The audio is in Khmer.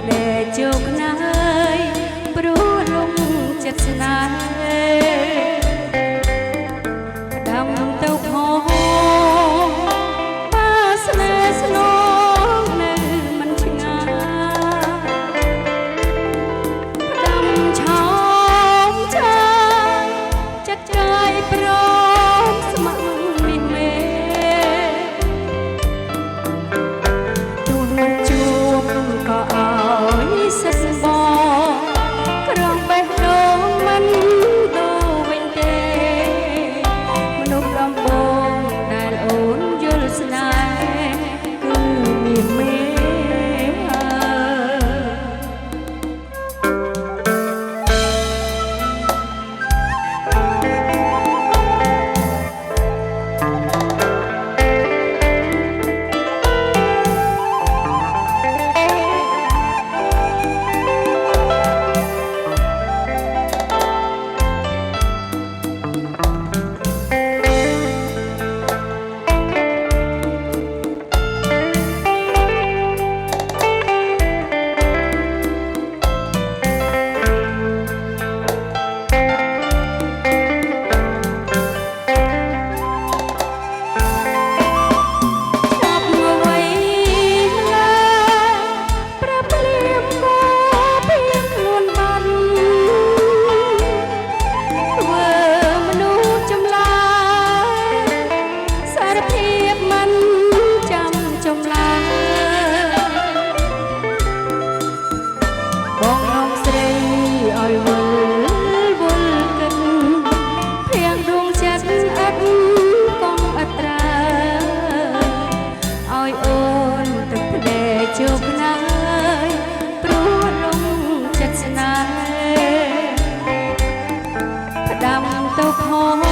ភ្នែកជោគណាយព្រោះរំចិត្តស្នេហ៍ដាំទៅផងបាស្នេហ៍ស្នងនៅមិនឆ្ងាយដាំឆោមឆាយចិត្តកាយព្រមស្ម័គ្រនេះមេទូនជួបក៏ឲ្យសិស្សបងក្រំបេះដូងមិនដូរវិញទេមនុស្សដំបងដែលអូនយល់ស្នេហ៍គឺមានមេបងងស្រីឲ្យវល់វល់គិតព្រៀងដួងចិត្តអត់កងអត្រាឲ្យអូនទឹកភ្នែកជោគណាយព្រោះរំចិត្តស្នេហ៍ផ្ដាំទៅផង